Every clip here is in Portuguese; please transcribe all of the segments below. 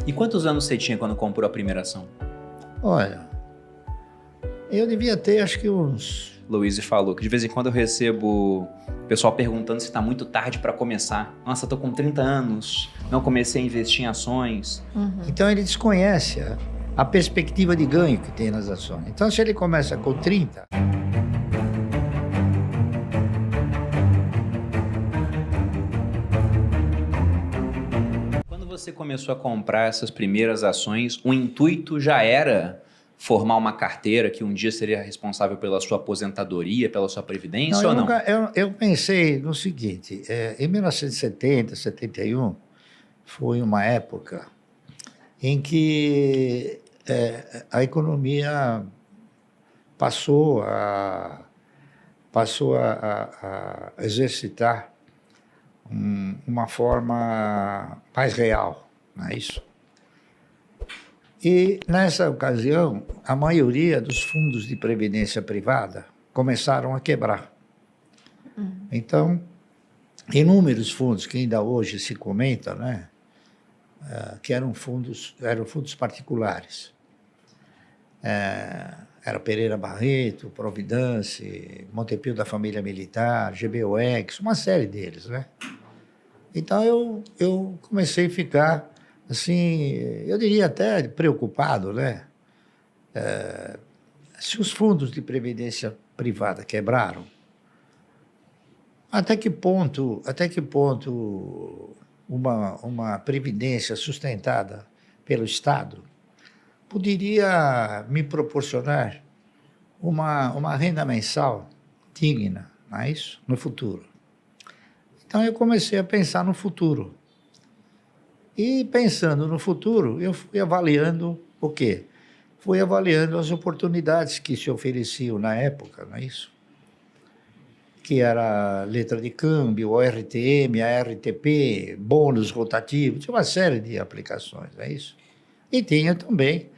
E quantos anos você tinha quando comprou a primeira ação? Olha, eu devia ter acho que uns... Luiz falou que de vez em quando eu recebo pessoal perguntando se está muito tarde para começar. Nossa, eu tô com 30 anos, não comecei a investir em ações. Então ele desconhece a perspectiva de ganho que tem nas ações. Então se ele começa com 30... Quando você começou a comprar essas primeiras ações, o intuito já era formar uma carteira que um dia seria responsável pela sua aposentadoria, pela sua previdência ou não? Eu pensei no seguinte, em 1970, 71, foi uma época em que a economia passou a exercitar uma forma mais real, não é isso? E, nessa ocasião, a maioria dos fundos de previdência privada começaram a quebrar. Então, inúmeros fundos que ainda hoje se comenta, né, que eram fundos particulares. Era Pereira Barreto, Providence, Montepio da Família Militar, GBOX, uma série deles, né? Então, eu comecei a ficar, assim, eu diria até preocupado, né? Se os fundos de previdência privada quebraram, até que ponto uma previdência sustentada pelo Estado poderia me proporcionar uma renda mensal digna, não é isso? No futuro. Então, eu comecei a pensar no futuro. E, pensando no futuro, eu fui avaliando o quê? Fui avaliando as oportunidades que se ofereciam na época, não é isso? Que era letra de câmbio, ORTM, ARTP, bônus rotativo, tinha uma série de aplicações, não é isso? E tinha também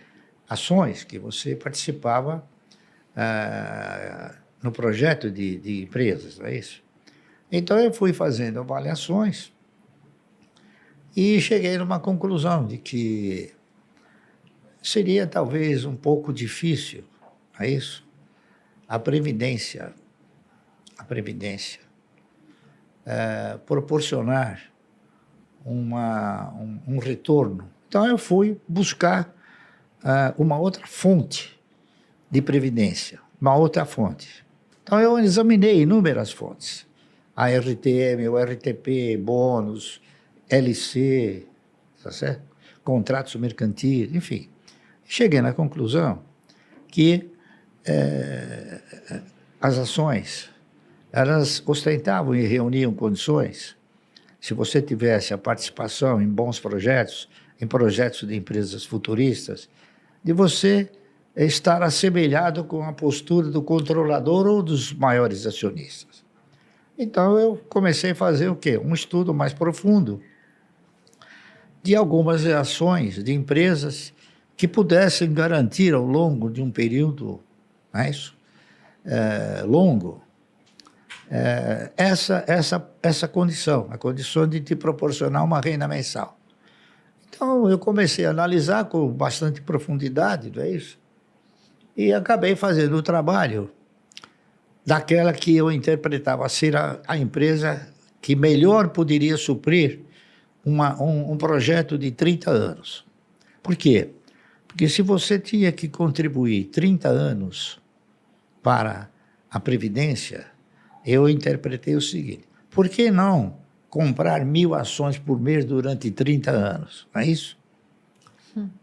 ações que você participava no projeto de empresas, não é isso? Então, eu fui fazendo avaliações e cheguei numa conclusão de que seria talvez um pouco difícil, não é isso? A Previdência proporcionar um retorno. Então, eu fui buscar uma outra fonte de previdência, uma outra fonte. Então, eu examinei inúmeras fontes. A RTM, o RTP, bônus, LC, tá certo? Contratos mercantis, enfim. Cheguei na conclusão que as ações, elas ostentavam e reuniam condições, se você tivesse a participação em bons projetos, em projetos de empresas futuristas, de você estar assemelhado com a postura do controlador ou dos maiores acionistas. Então, eu comecei a fazer o quê? Um estudo mais profundo de algumas ações de empresas que pudessem garantir ao longo de um período, não é isso? Longo, essa condição, a condição de te proporcionar uma renda mensal. Então, eu comecei a analisar com bastante profundidade, não é isso? E acabei fazendo o trabalho daquela que eu interpretava ser a empresa que melhor poderia suprir um projeto de 30 anos. Por quê? Porque se você tinha que contribuir 30 anos para a Previdência, eu interpretei o seguinte: por que não comprar 1.000 ações por mês durante 30 anos? Não é isso?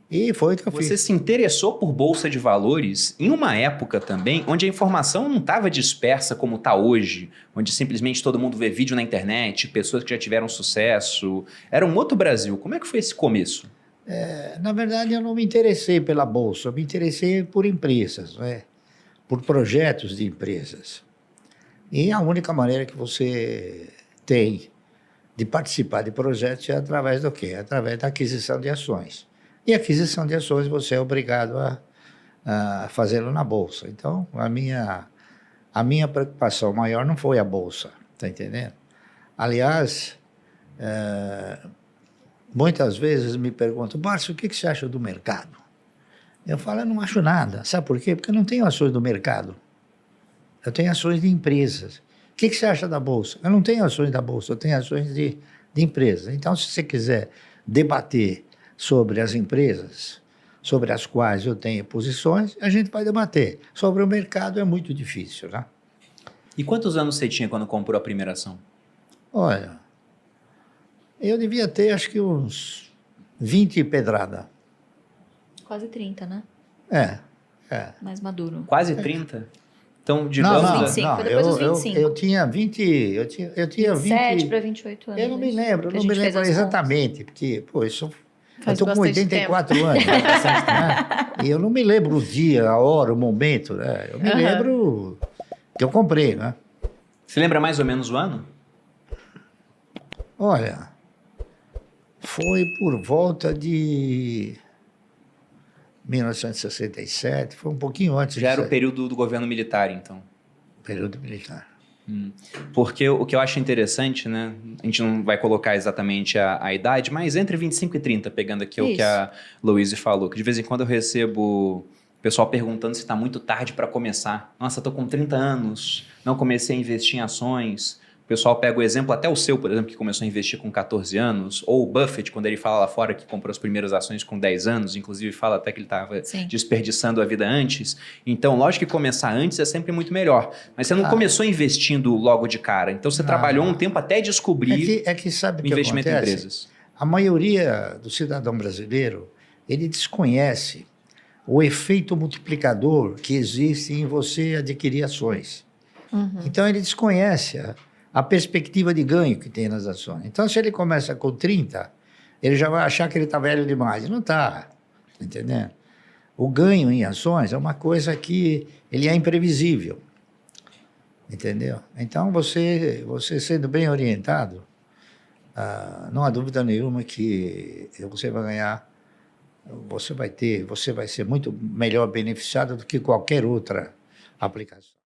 E foi o que eu fiz. Você se interessou por bolsa de valores em uma época também onde a informação não estava dispersa como está hoje, onde simplesmente todo mundo vê vídeo na internet, pessoas que já tiveram sucesso. Era um outro Brasil. Como é que foi esse começo? Na verdade, eu não me interessei pela bolsa, eu me interessei por empresas, né? Por projetos de empresas. E a única maneira que você tem de participar de projetos é através do quê? Através da aquisição de ações. E aquisição de ações você é obrigado a fazê-lo na Bolsa. Então, a minha preocupação maior não foi a Bolsa, está entendendo? Aliás, muitas vezes me perguntam, Márcio, o que você acha do mercado? Eu falo, eu não acho nada. Sabe por quê? Porque eu não tenho ações do mercado. Eu tenho ações de empresas. O que você acha da Bolsa? Eu não tenho ações da Bolsa, eu tenho ações de empresas. Então, se você quiser debater sobre as empresas, sobre as quais eu tenho posições, a gente vai debater. Sobre o mercado é muito difícil, né? E quantos anos você tinha quando comprou a primeira ação? Olha, eu devia ter acho que uns 20 e pedrada. Quase 30, né? É. Mais maduro. Quase 30? Então, Não, digamos... não, 25, não, foi depois dos eu, 25. eu tinha 20, eu tinha 27 20, para 28 anos. eu não me lembro, que eu a não me gente fez lembro as exatamente, porque, pô, eu Faz estou com bastante 84 anos, né? E eu não me lembro o dia, a hora, o momento, né? Eu me lembro que eu comprei, né? Você lembra mais ou menos o ano? Olha, foi por volta de 1967, foi um pouquinho antes Já era o disso aí, período do governo militar, então. período militar. Porque o que eu acho interessante, né? A gente não vai colocar exatamente a idade, mas entre 25 e 30, pegando aqui o que Isso. a Louise falou, que de vez em quando eu recebo pessoal perguntando se está muito tarde para começar. Nossa, estou com 30 anos, não comecei a investir em ações. O pessoal pega o exemplo, até o seu, por exemplo, que começou a investir com 14 anos, ou o Buffett, quando ele fala lá fora que comprou as primeiras ações com 10 anos, inclusive fala até que ele estava Sim. desperdiçando a vida antes. Então, lógico que começar antes é sempre muito melhor. Mas você não começou investindo logo de cara. Então, você trabalhou um tempo até descobrir É que sabe o o que investimento em acontece? empresas. A maioria do cidadão brasileiro, ele desconhece o efeito multiplicador que existe em você adquirir ações. Então, ele desconhece a perspectiva de ganho que tem nas ações. Então, se ele começa com 30, ele já vai achar que ele está velho demais. Não está, entendendo? O ganho em ações é uma coisa que ele é imprevisível, entendeu? Então, você sendo bem orientado, não há dúvida nenhuma que você vai ganhar, você vai ser muito melhor beneficiado do que qualquer outra aplicação.